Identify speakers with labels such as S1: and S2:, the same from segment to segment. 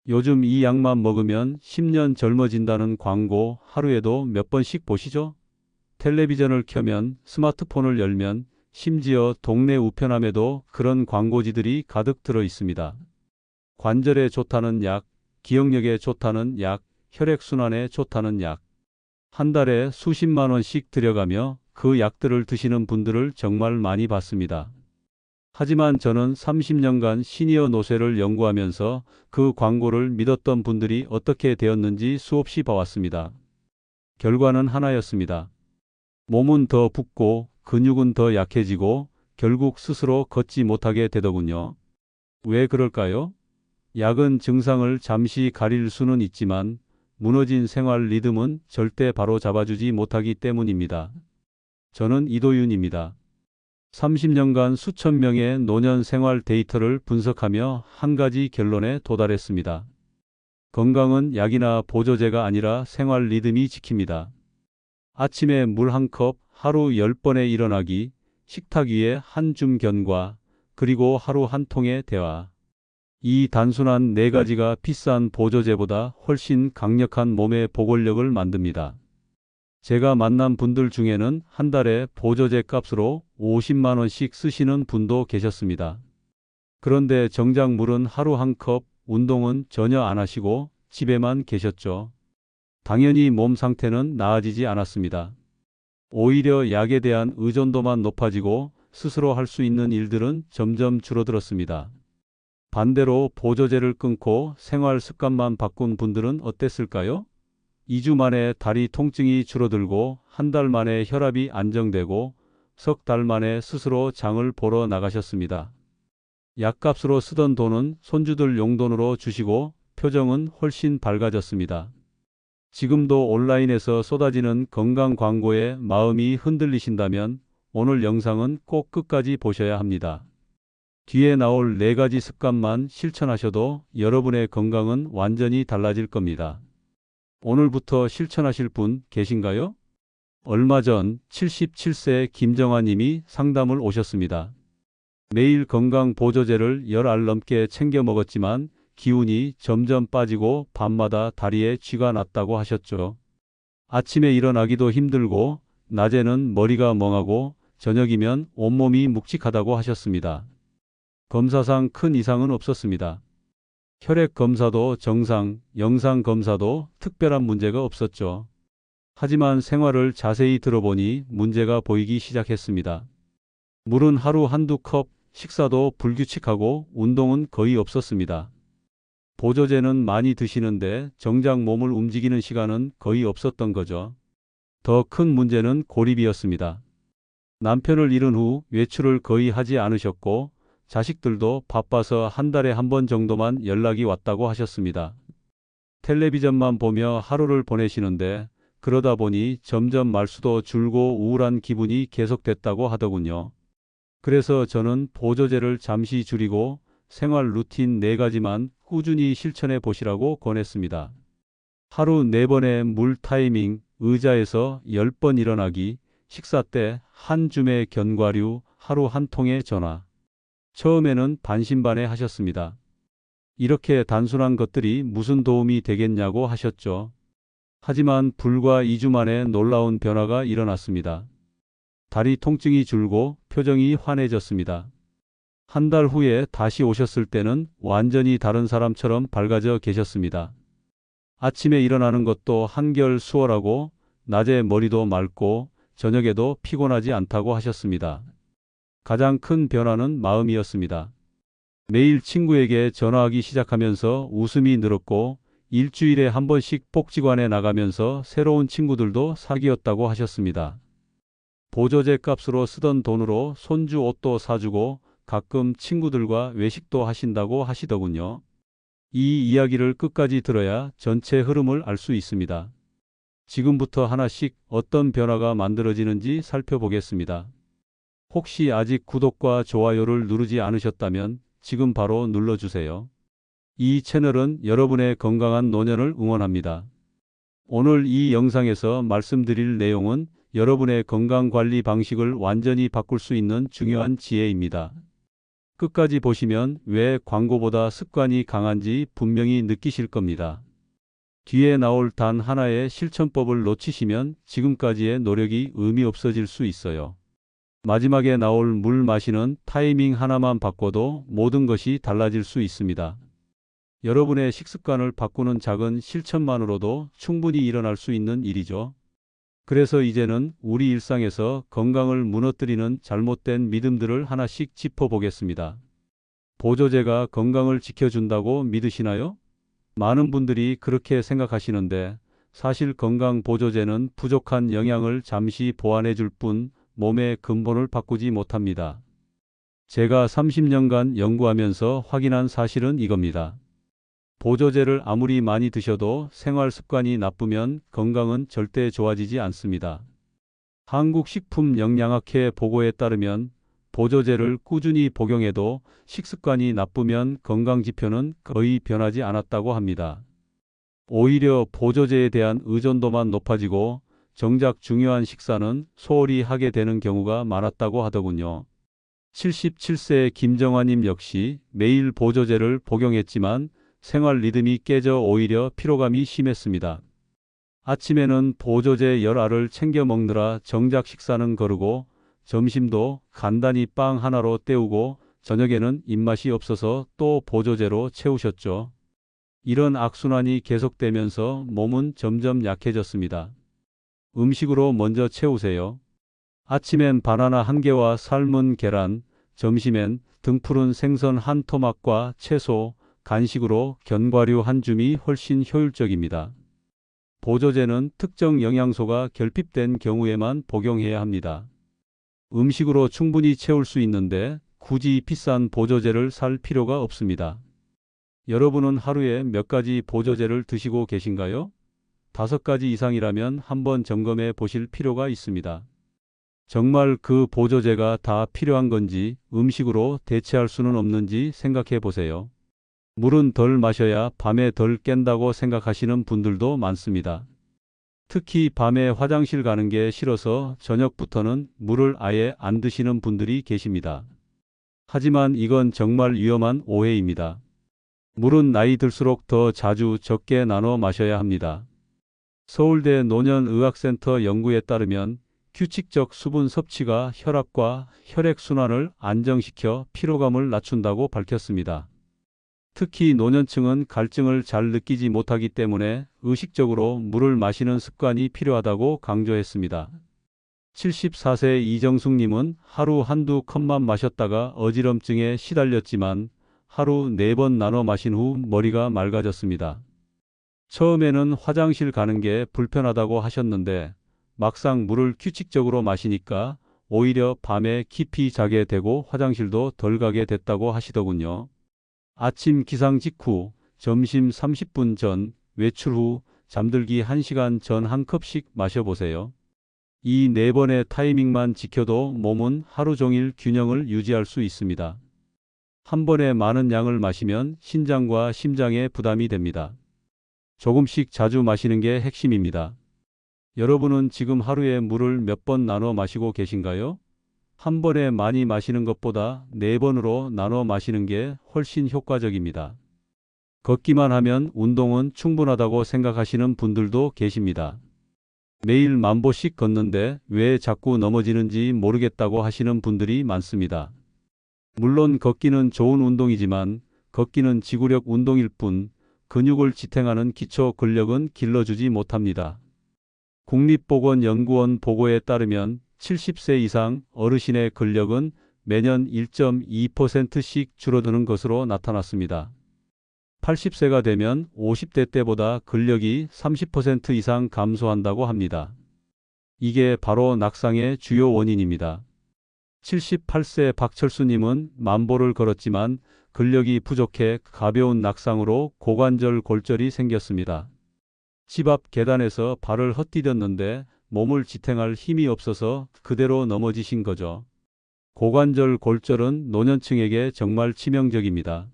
S1: 요즘 이 약만 먹으면 10년 젊어진다는 광고 하루에도 몇 번씩 보시죠? 텔레비전을 켜면, 스마트폰을 열면, 심지어 동네 우편함에도 그런 광고지들이 가득 들어 있습니다. 관절에 좋다는 약, 기억력에 좋다는 약, 혈액순환에 좋다는 약. 한 달에 수십만 원씩 들여가며 그 약들을 드시는 분들을 정말 많이 봤습니다. 하지만 저는 30년간 시니어 노쇠를 연구하면서 그 광고를 믿었던 분들이 어떻게 되었는지 수없이 봐왔습니다. 결과는 하나였습니다. 몸은 더 붓고 근육은 더 약해지고 결국 스스로 걷지 못하게 되더군요. 왜 그럴까요? 약은 증상을 잠시 가릴 수는 있지만 무너진 생활 리듬은 절대 바로 잡아주지 못하기 때문입니다. 저는 이도윤입니다. 30년간 수천 명의 노년 생활 데이터를 분석하며 한 가지 결론에 도달했습니다. 건강은 약이나 보조제가 아니라 생활 리듬이 지킵니다. 아침에 물 한 컵, 하루 10번의 일어나기, 식탁 위에 한 줌 견과, 그리고 하루 한 통의 대화. 이 단순한 네 가지가 비싼 보조제보다 훨씬 강력한 몸의 보골력을 만듭니다. 제가 만난 분들 중에는 한 달에 보조제 값으로 50만 원씩 쓰시는 분도 계셨습니다. 그런데 정작 물은 하루 한 컵, 운동은 전혀 안 하시고 집에만 계셨죠. 당연히 몸 상태는 나아지지 않았습니다. 오히려 약에 대한 의존도만 높아지고 스스로 할 수 있는 일들은 점점 줄어들었습니다. 반대로 보조제를 끊고 생활 습관만 바꾼 분들은 어땠을까요? 2주 만에 다리 통증이 줄어들고 한 달 만에 혈압이 안정되고 석 달 만에 스스로 장을 보러 나가셨습니다. 약값으로 쓰던 돈은 손주들 용돈으로 주시고 표정은 훨씬 밝아졌습니다. 지금도 온라인에서 쏟아지는 건강 광고에 마음이 흔들리신다면 오늘 영상은 꼭 끝까지 보셔야 합니다. 뒤에 나올 네 가지 습관만 실천하셔도 여러분의 건강은 완전히 달라질 겁니다. 오늘부터 실천하실 분 계신가요? 얼마 전 77세 김정아 님이 상담을 오셨습니다. 매일 건강 보조제를 10알 넘게 챙겨 먹었지만 기운이 점점 빠지고 밤마다 다리에 쥐가 났다고 하셨죠. 아침에 일어나기도 힘들고 낮에는 머리가 멍하고 저녁이면 온몸이 묵직하다고 하셨습니다. 검사상 큰 이상은 없었습니다. 혈액 검사도 정상, 영상 검사도 특별한 문제가 없었죠. 하지만 생활을 자세히 들어보니 문제가 보이기 시작했습니다. 물은 하루 한두 컵, 식사도 불규칙하고 운동은 거의 없었습니다. 보조제는 많이 드시는데 정작 몸을 움직이는 시간은 거의 없었던 거죠. 더 큰 문제는 고립이었습니다. 남편을 잃은 후 외출을 거의 하지 않으셨고 자식들도 바빠서 한 달에 한 번 정도만 연락이 왔다고 하셨습니다. 텔레비전만 보며 하루를 보내시는데 그러다 보니 점점 말수도 줄고 우울한 기분이 계속됐다고 하더군요. 그래서 저는 보조제를 잠시 줄이고 생활 루틴 4가지만 꾸준히 실천해 보시라고 권했습니다. 하루 4번의 물 타이밍, 의자에서 10번 일어나기, 식사 때 한 줌의 견과류, 하루 한 통의 전화. 처음에는 반신반의 하셨습니다. 이렇게 단순한 것들이 무슨 도움이 되겠냐고 하셨죠. 하지만 불과 2주 만에 놀라운 변화가 일어났습니다. 다리 통증이 줄고 표정이 환해졌습니다. 한 달 후에 다시 오셨을 때는 완전히 다른 사람처럼 밝아져 계셨습니다. 아침에 일어나는 것도 한결 수월하고 낮에 머리도 맑고 저녁에도 피곤하지 않다고 하셨습니다. 가장 큰 변화는 마음이었습니다. 매일 친구에게 전화하기 시작하면서 웃음이 늘었고 일주일에 한 번씩 복지관에 나가면서 새로운 친구들도 사귀었다고 하셨습니다. 보조제 값으로 쓰던 돈으로 손주 옷도 사주고 가끔 친구들과 외식도 하신다고 하시더군요. 이 이야기를 끝까지 들어야 전체 흐름을 알 수 있습니다. 지금부터 하나씩 어떤 변화가 만들어지는지 살펴보겠습니다. 혹시 아직 구독과 좋아요를 누르지 않으셨다면 지금 바로 눌러주세요. 이 채널은 여러분의 건강한 노년을 응원합니다. 오늘 이 영상에서 말씀드릴 내용은 여러분의 건강관리 방식을 완전히 바꿀 수 있는 중요한 지혜입니다. 끝까지 보시면 왜 광고보다 습관이 강한지 분명히 느끼실 겁니다. 뒤에 나올 단 하나의 실천법을 놓치시면 지금까지의 노력이 의미 없어질 수 있어요. 마지막에 나올 물 마시는 타이밍 하나만 바꿔도 모든 것이 달라질 수 있습니다. 여러분의 식습관을 바꾸는 작은 실천만으로도 충분히 일어날 수 있는 일이죠. 그래서 이제는 우리 일상에서 건강을 무너뜨리는 잘못된 믿음들을 하나씩 짚어보겠습니다. 보조제가 건강을 지켜준다고 믿으시나요? 많은 분들이 그렇게 생각하시는데 사실 건강 보조제는 부족한 영양을 잠시 보완해 줄 뿐 몸의 근본을 바꾸지 못합니다. 제가 30년간 연구하면서 확인한 사실은 이겁니다. 보조제를 아무리 많이 드셔도 생활 습관이 나쁘면 건강은 절대 좋아지지 않습니다. 한국식품영양학회 보고에 따르면 보조제를 꾸준히 복용해도 식습관이 나쁘면 건강 지표는 거의 변하지 않았다고 합니다. 오히려 보조제에 대한 의존도만 높아지고 정작 중요한 식사는 소홀히 하게 되는 경우가 많았다고 하더군요. 77세 김정환님 역시 매일 보조제를 복용했지만 생활 리듬이 깨져 오히려 피로감이 심했습니다. 아침에는 보조제 열알을 챙겨 먹느라 정작 식사는 거르고 점심도 간단히 빵 하나로 때우고 저녁에는 입맛이 없어서 또 보조제로 채우셨죠. 이런 악순환이 계속되면서 몸은 점점 약해졌습니다. 음식으로 먼저 채우세요. 아침엔 바나나 한 개와 삶은 계란, 점심엔 등푸른 생선 한 토막과 채소, 간식으로 견과류 한 줌이 훨씬 효율적입니다. 보조제는 특정 영양소가 결핍된 경우에만 복용해야 합니다. 음식으로 충분히 채울 수 있는데 굳이 비싼 보조제를 살 필요가 없습니다. 여러분은 하루에 몇 가지 보조제를 드시고 계신가요? 5가지 이상이라면 한번 점검해 보실 필요가 있습니다. 정말 그 보조제가 다 필요한 건지 음식으로 대체할 수는 없는지 생각해 보세요. 물은 덜 마셔야 밤에 덜 깬다고 생각하시는 분들도 많습니다. 특히 밤에 화장실 가는 게 싫어서 저녁부터는 물을 아예 안 드시는 분들이 계십니다. 하지만 이건 정말 위험한 오해입니다. 물은 나이 들수록 더 자주 적게 나눠 마셔야 합니다. 서울대 노년의학센터 연구에 따르면 규칙적 수분 섭취가 혈압과 혈액순환을 안정시켜 피로감을 낮춘다고 밝혔습니다. 특히 노년층은 갈증을 잘 느끼지 못하기 때문에 의식적으로 물을 마시는 습관이 필요하다고 강조했습니다. 74세 이정숙님은 하루 한두 컵만 마셨다가 어지럼증에 시달렸지만 하루 4번 나눠 마신 후 머리가 맑아졌습니다. 처음에는 화장실 가는 게 불편하다고 하셨는데 막상 물을 규칙적으로 마시니까 오히려 밤에 깊이 자게 되고 화장실도 덜 가게 됐다고 하시더군요. 아침 기상 직후, 점심 30분 전, 외출 후, 잠들기 1시간 전 한 컵씩 마셔보세요. 이 4번의 타이밍만 지켜도 몸은 하루 종일 균형을 유지할 수 있습니다. 한 번에 많은 양을 마시면 신장과 심장에 부담이 됩니다. 조금씩 자주 마시는 게 핵심입니다. 여러분은 지금 하루에 물을 몇 번 나눠 마시고 계신가요? 한 번에 많이 마시는 것보다 4번으로 나눠 마시는 게 훨씬 효과적입니다. 걷기만 하면 운동은 충분하다고 생각하시는 분들도 계십니다. 매일 10,000보씩 걷는데 왜 자꾸 넘어지는지 모르겠다고 하시는 분들이 많습니다. 물론 걷기는 좋은 운동이지만 걷기는 지구력 운동일 뿐 근육을 지탱하는 기초 근력은 길러주지 못합니다. 국립보건연구원 보고에 따르면 70세 이상 어르신의 근력은 매년 1.2%씩 줄어드는 것으로 나타났습니다. 80세가 되면 50대 때보다 근력이 30% 이상 감소한다고 합니다. 이게 바로 낙상의 주요 원인입니다. 78세 박철수님은 10,000보를 걸었지만 근력이 부족해 가벼운 낙상으로 고관절 골절이 생겼습니다. 집 앞 계단에서 발을 헛디뎠는데 몸을 지탱할 힘이 없어서 그대로 넘어지신 거죠. 고관절 골절은 노년층에게 정말 치명적입니다.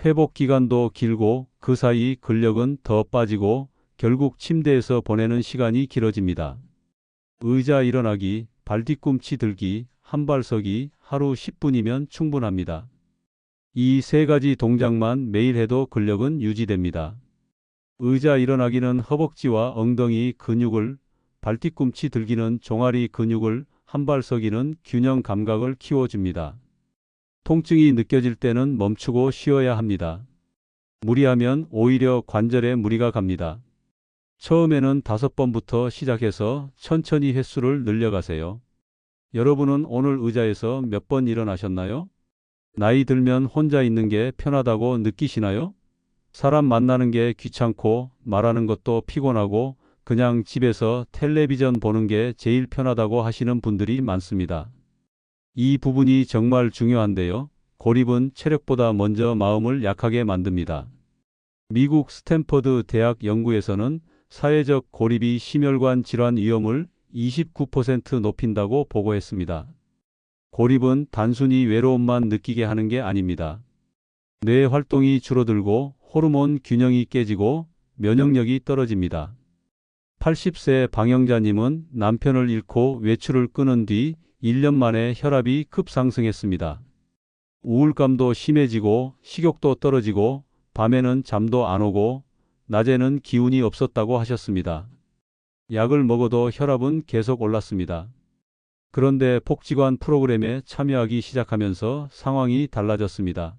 S1: 회복 기간도 길고 그 사이 근력은 더 빠지고 결국 침대에서 보내는 시간이 길어집니다. 의자 일어나기, 발 뒤꿈치 들기, 한 발 서기 하루 10분이면 충분합니다. 이 세 가지 동작만 매일 해도 근력은 유지됩니다. 의자 일어나기는 허벅지와 엉덩이 근육을, 발뒤꿈치 들기는 종아리 근육을, 한발 서기는 균형 감각을 키워줍니다. 통증이 느껴질 때는 멈추고 쉬어야 합니다. 무리하면 오히려 관절에 무리가 갑니다. 처음에는 5번부터 시작해서 천천히 횟수를 늘려가세요. 여러분은 오늘 의자에서 몇 번 일어나셨나요? 나이 들면 혼자 있는 게 편하다고 느끼시나요? 사람 만나는 게 귀찮고 말하는 것도 피곤하고 그냥 집에서 텔레비전 보는 게 제일 편하다고 하시는 분들이 많습니다. 이 부분이 정말 중요한데요. 고립은 체력보다 먼저 마음을 약하게 만듭니다. 미국 스탠퍼드 대학 연구에서는 사회적 고립이 심혈관 질환 위험을 29% 높인다고 보고했습니다. 고립은 단순히 외로움만 느끼게 하는 게 아닙니다. 뇌 활동이 줄어들고 호르몬 균형이 깨지고 면역력이 떨어집니다. 80세 방영자님은 남편을 잃고 외출을 끊은 뒤 1년 만에 혈압이 급상승했습니다. 우울감도 심해지고 식욕도 떨어지고 밤에는 잠도 안 오고 낮에는 기운이 없었다고 하셨습니다. 약을 먹어도 혈압은 계속 올랐습니다. 그런데 복지관 프로그램에 참여하기 시작하면서 상황이 달라졌습니다.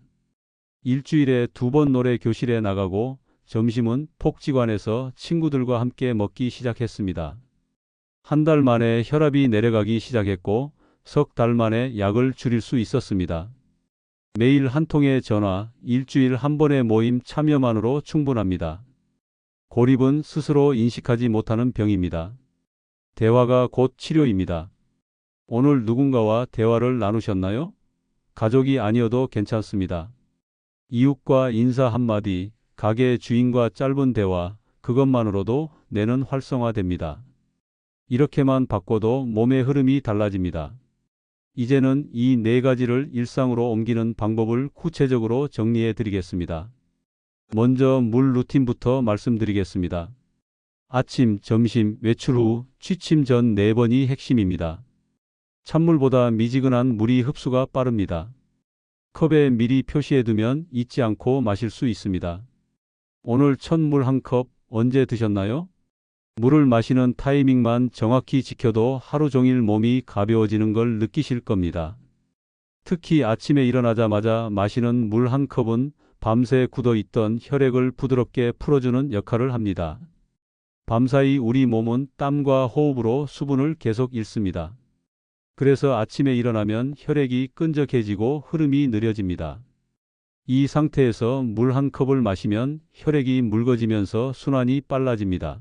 S1: 일주일에 2번 노래 교실에 나가고 점심은 복지관에서 친구들과 함께 먹기 시작했습니다. 한 달 만에 혈압이 내려가기 시작했고 석 달 만에 약을 줄일 수 있었습니다. 매일 한 통의 전화, 일주일 한 번의 모임 참여만으로 충분합니다. 고립은 스스로 인식하지 못하는 병입니다. 대화가 곧 치료입니다. 오늘 누군가와 대화를 나누셨나요? 가족이 아니어도 괜찮습니다. 이웃과 인사 한마디, 가게 주인과 짧은 대화, 그것만으로도 뇌는 활성화됩니다. 이렇게만 바꿔도 몸의 흐름이 달라집니다. 이제는 이 네 가지를 일상으로 옮기는 방법을 구체적으로 정리해 드리겠습니다. 먼저 물 루틴부터 말씀드리겠습니다. 아침, 점심, 외출 후, 취침 전 4번이 핵심입니다. 찬물보다 미지근한 물이 흡수가 빠릅니다. 컵에 미리 표시해 두면 잊지 않고 마실 수 있습니다. 오늘 첫 물 한 컵 언제 드셨나요? 물을 마시는 타이밍만 정확히 지켜도 하루 종일 몸이 가벼워지는 걸 느끼실 겁니다. 특히 아침에 일어나자마자 마시는 물 한 컵은 밤새 굳어있던 혈액을 부드럽게 풀어주는 역할을 합니다. 밤사이 우리 몸은 땀과 호흡으로 수분을 계속 잃습니다. 그래서 아침에 일어나면 혈액이 끈적해지고 흐름이 느려집니다. 이 상태에서 물 한 컵을 마시면 혈액이 묽어지면서 순환이 빨라집니다.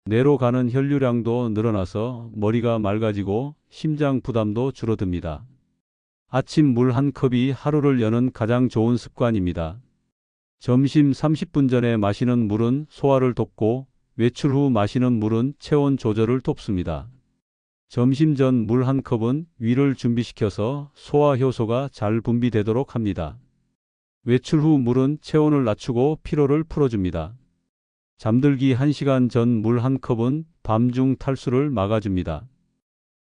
S1: 뇌로 가는 혈류량도 늘어나서 머리가 맑아지고 심장 부담도 줄어듭니다. 아침 물 한 컵이 하루를 여는 가장 좋은 습관입니다. 점심 30분 전에 마시는 물은 소화를 돕고 외출 후 마시는 물은 체온 조절을 돕습니다. 점심 전 물 한 컵은 위를 준비시켜서 소화 효소가 잘 분비되도록 합니다. 외출 후 물은 체온을 낮추고 피로를 풀어줍니다. 잠들기 1시간 전 물 한 컵은 밤중 탈수를 막아줍니다.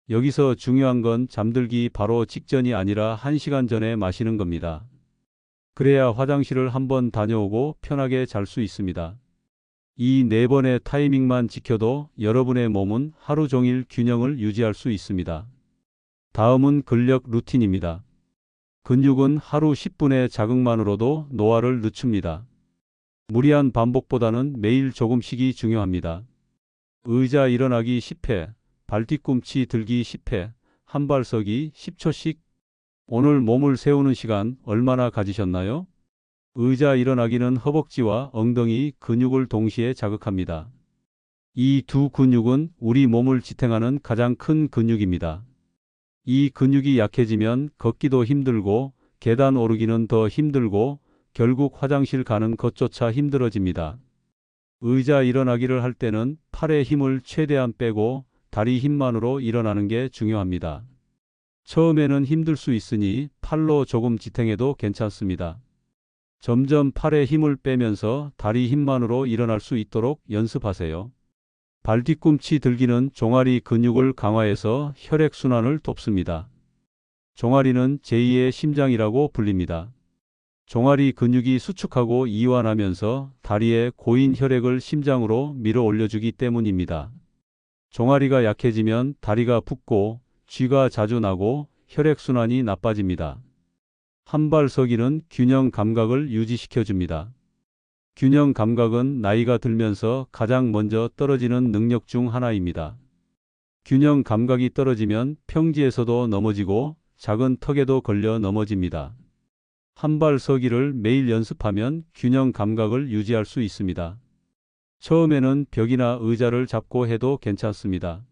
S1: 여기서 중요한 건 잠들기 바로 직전이 아니라 1시간 전에 마시는 겁니다. 그래야 화장실을 한번 다녀오고 편하게 잘 수 있습니다. 이 4번의 타이밍만 지켜도 여러분의 몸은 하루 종일 균형을 유지할 수 있습니다. 다음은 근력 루틴입니다. 근육은 하루 10분의 자극만으로도 노화를 늦춥니다. 무리한 반복보다는 매일 조금씩이 중요합니다. 의자 일어나기 10회, 발뒤꿈치 들기 10회, 한발 서기 10초씩. 오늘 몸을 세우는 시간 얼마나 가지셨나요? 의자 일어나기는 허벅지와 엉덩이 근육을 동시에 자극합니다. 이 두 근육은 우리 몸을 지탱하는 가장 큰 근육입니다. 이 근육이 약해지면 걷기도 힘들고 계단 오르기는 더 힘들고 결국 화장실 가는 것조차 힘들어집니다. 의자 일어나기를 할 때는 팔에 힘을 최대한 빼고 다리 힘만으로 일어나는 게 중요합니다. 처음에는 힘들 수 있으니 팔로 조금 지탱해도 괜찮습니다. 점점 팔에 힘을 빼면서 다리 힘만으로 일어날 수 있도록 연습하세요. 발뒤꿈치 들기는 종아리 근육을 강화해서 혈액순환을 돕습니다. 종아리는 제2의 심장이라고 불립니다. 종아리 근육이 수축하고 이완하면서 다리에 고인 혈액을 심장으로 밀어 올려주기 때문입니다. 종아리가 약해지면 다리가 붓고 쥐가 자주 나고 혈액순환이 나빠집니다. 한발서기는 균형 감각을 유지시켜줍니다. 균형 감각은 나이가 들면서 가장 먼저 떨어지는 능력 중 하나입니다. 균형 감각이 떨어지면 평지에서도 넘어지고 작은 턱에도 걸려 넘어집니다. 한발서기를 매일 연습하면 균형 감각을 유지할 수 있습니다. 처음에는 벽이나 의자를 잡고 해도 괜찮습니다.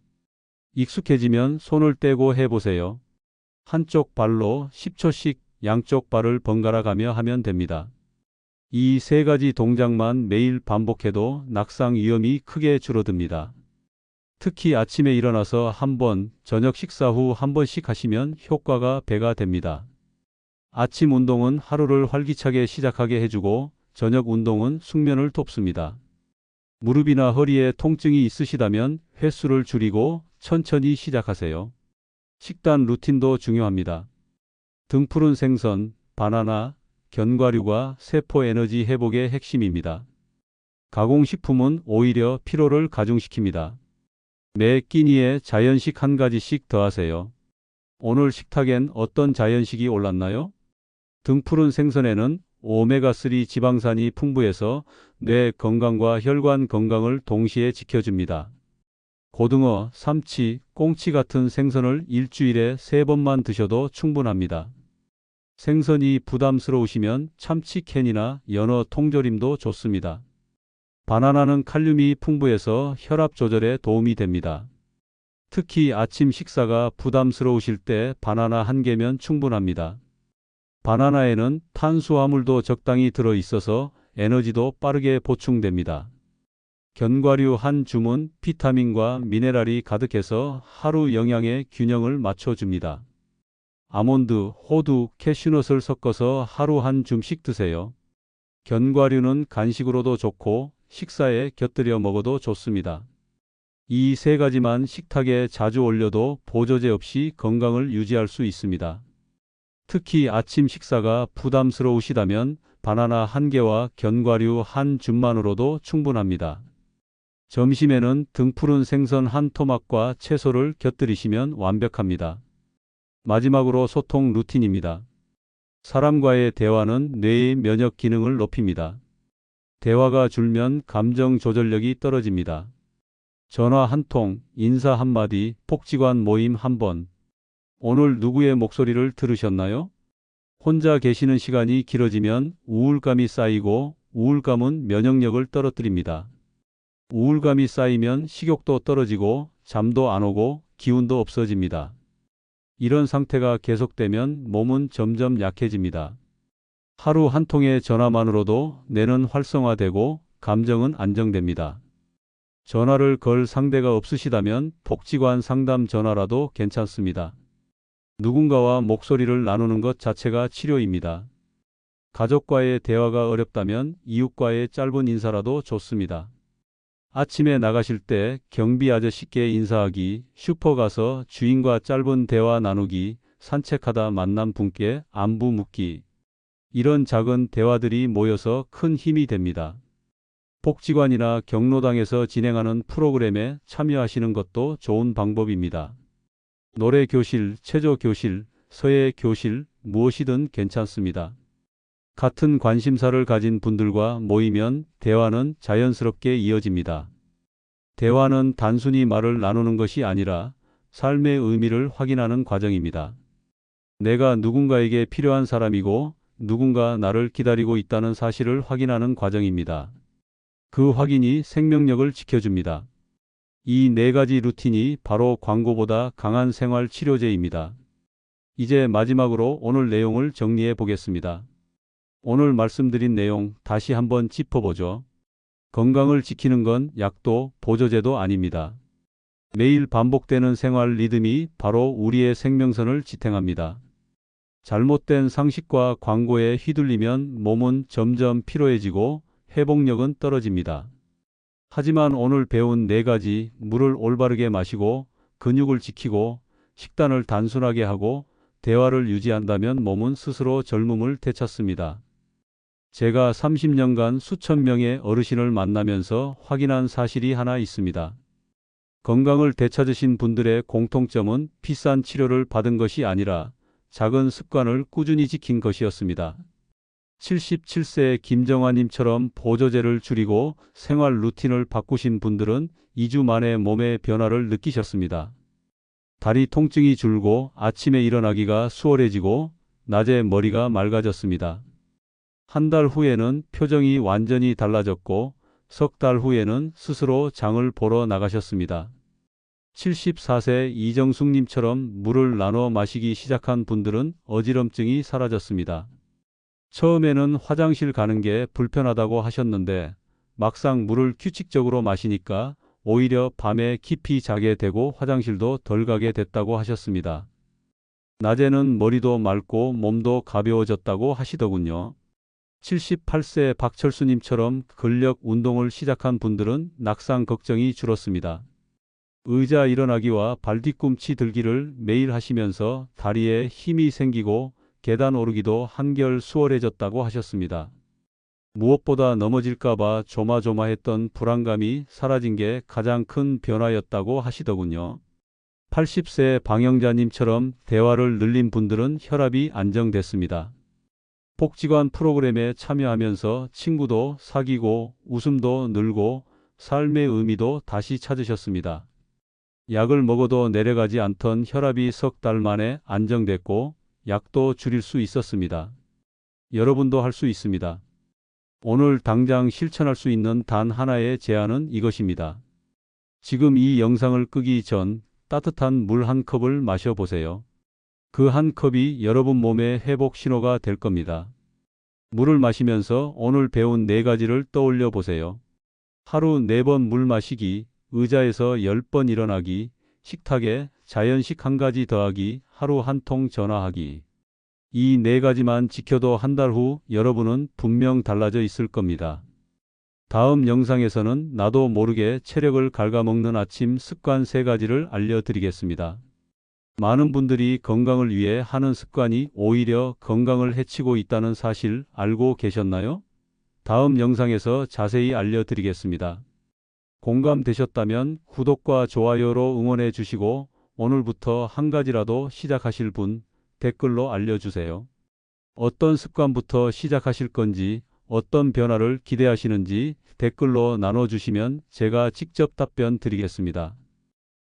S1: 익숙해지면 손을 떼고 해보세요. 한쪽 발로 10초씩 양쪽 발을 번갈아 가며 하면 됩니다. 이 세 가지 동작만 매일 반복해도 낙상 위험이 크게 줄어듭니다. 특히 아침에 일어나서 한 번, 저녁 식사 후 한 번씩 하시면 효과가 배가 됩니다. 아침 운동은 하루를 활기차게 시작하게 해주고 저녁 운동은 숙면을 돕습니다. 무릎이나 허리에 통증이 있으시다면 횟수를 줄이고 천천히 시작하세요. 식단 루틴도 중요합니다. 등푸른 생선, 바나나, 견과류가 세포 에너지 회복의 핵심입니다. 가공식품은 오히려 피로를 가중시킵니다. 매 끼니에 자연식 한 가지씩 더하세요. 오늘 식탁엔 어떤 자연식이 올랐나요? 등푸른 생선에는 오메가3 지방산이 풍부해서 뇌 건강과 혈관 건강을 동시에 지켜줍니다. 고등어, 삼치, 꽁치 같은 생선을 일주일에 3번만 드셔도 충분합니다. 생선이 부담스러우시면 참치 캔이나 연어 통조림도 좋습니다. 바나나는 칼륨이 풍부해서 혈압 조절에 도움이 됩니다. 특히 아침 식사가 부담스러우실 때 바나나 한 개면 충분합니다. 바나나에는 탄수화물도 적당히 들어있어서 에너지도 빠르게 보충됩니다. 견과류 한 줌은 비타민과 미네랄이 가득해서 하루 영양의 균형을 맞춰줍니다. 아몬드, 호두, 캐슈넛을 섞어서 하루 한 줌씩 드세요. 견과류는 간식으로도 좋고 식사에 곁들여 먹어도 좋습니다. 이 세 가지만 식탁에 자주 올려도 보조제 없이 건강을 유지할 수 있습니다. 특히 아침 식사가 부담스러우시다면 바나나 한 개와 견과류 한 줌만으로도 충분합니다. 점심에는 등푸른 생선 한 토막과 채소를 곁들이시면 완벽합니다. 마지막으로 소통 루틴입니다. 사람과의 대화는 뇌의 면역 기능을 높입니다. 대화가 줄면 감정 조절력이 떨어집니다. 전화 한 통, 인사 한마디, 복지관 모임 한 번. 오늘 누구의 목소리를 들으셨나요? 혼자 계시는 시간이 길어지면 우울감이 쌓이고 우울감은 면역력을 떨어뜨립니다. 우울감이 쌓이면 식욕도 떨어지고 잠도 안 오고 기운도 없어집니다. 이런 상태가 계속되면 몸은 점점 약해집니다. 하루 한 통의 전화만으로도 뇌는 활성화되고 감정은 안정됩니다. 전화를 걸 상대가 없으시다면 복지관 상담 전화라도 괜찮습니다. 누군가와 목소리를 나누는 것 자체가 치료입니다. 가족과의 대화가 어렵다면 이웃과의 짧은 인사라도 좋습니다. 아침에 나가실 때 경비 아저씨께 인사하기, 슈퍼 가서 주인과 짧은 대화 나누기, 산책하다 만난 분께 안부 묻기. 이런 작은 대화들이 모여서 큰 힘이 됩니다. 복지관이나 경로당에서 진행하는 프로그램에 참여하시는 것도 좋은 방법입니다. 노래 교실, 체조 교실, 서예 교실, 무엇이든 괜찮습니다. 같은 관심사를 가진 분들과 모이면 대화는 자연스럽게 이어집니다. 대화는 단순히 말을 나누는 것이 아니라 삶의 의미를 확인하는 과정입니다. 내가 누군가에게 필요한 사람이고 누군가 나를 기다리고 있다는 사실을 확인하는 과정입니다. 그 확인이 생명력을 지켜줍니다. 이 네 가지 루틴이 바로 광고보다 강한 생활 치료제입니다. 이제 마지막으로 오늘 내용을 정리해 보겠습니다. 오늘 말씀드린 내용 다시 한번 짚어보죠. 건강을 지키는 건 약도 보조제도 아닙니다. 매일 반복되는 생활 리듬이 바로 우리의 생명선을 지탱합니다. 잘못된 상식과 광고에 휘둘리면 몸은 점점 피로해지고 회복력은 떨어집니다. 하지만 오늘 배운 네 가지, 물을 올바르게 마시고 근육을 지키고 식단을 단순하게 하고 대화를 유지한다면 몸은 스스로 젊음을 되찾습니다. 제가 30년간 수천 명의 어르신을 만나면서 확인한 사실이 하나 있습니다. 건강을 되찾으신 분들의 공통점은 비싼 치료를 받은 것이 아니라 작은 습관을 꾸준히 지킨 것이었습니다. 77세의 김정아님처럼 보조제를 줄이고 생활 루틴을 바꾸신 분들은 2주 만에 몸의 변화를 느끼셨습니다. 다리 통증이 줄고 아침에 일어나기가 수월해지고 낮에 머리가 맑아졌습니다. 한 달 후에는 표정이 완전히 달라졌고 석 달 후에는 스스로 장을 보러 나가셨습니다. 74세 이정숙님처럼 물을 나눠 마시기 시작한 분들은 어지럼증이 사라졌습니다. 처음에는 화장실 가는 게 불편하다고 하셨는데 막상 물을 규칙적으로 마시니까 오히려 밤에 깊이 자게 되고 화장실도 덜 가게 됐다고 하셨습니다. 낮에는 머리도 맑고 몸도 가벼워졌다고 하시더군요. 78세 박철수님처럼 근력 운동을 시작한 분들은 낙상 걱정이 줄었습니다. 의자 일어나기와 발뒤꿈치 들기를 매일 하시면서 다리에 힘이 생기고 계단 오르기도 한결 수월해졌다고 하셨습니다. 무엇보다 넘어질까봐 조마조마했던 불안감이 사라진 게 가장 큰 변화였다고 하시더군요. 80세 방영자님처럼 대화를 늘린 분들은 혈압이 안정됐습니다. 복지관 프로그램에 참여하면서 친구도 사귀고 웃음도 늘고 삶의 의미도 다시 찾으셨습니다. 약을 먹어도 내려가지 않던 혈압이 석 달 만에 안정됐고 약도 줄일 수 있었습니다. 여러분도 할 수 있습니다. 오늘 당장 실천할 수 있는 단 하나의 제안은 이것입니다. 지금 이 영상을 끄기 전 따뜻한 물 한 컵을 마셔보세요. 그 한 컵이 여러분 몸의 회복 신호가 될 겁니다. 물을 마시면서 오늘 배운 4가지를 떠올려 보세요. 하루 4번 물 마시기, 의자에서 10번 일어나기, 식탁에 자연식 1가지 더하기, 하루 1통 전화하기. 이 4가지만 지켜도 한 달 후 여러분은 분명 달라져 있을 겁니다. 다음 영상에서는 나도 모르게 체력을 갉아먹는 아침 습관 3가지를 알려드리겠습니다. 많은 분들이 건강을 위해 하는 습관이 오히려 건강을 해치고 있다는 사실 알고 계셨나요? 다음 영상에서 자세히 알려드리겠습니다. 공감되셨다면 구독과 좋아요로 응원해 주시고 오늘부터 한 가지라도 시작하실 분 댓글로 알려주세요. 어떤 습관부터 시작하실 건지 어떤 변화를 기대하시는지 댓글로 나눠주시면 제가 직접 답변 드리겠습니다.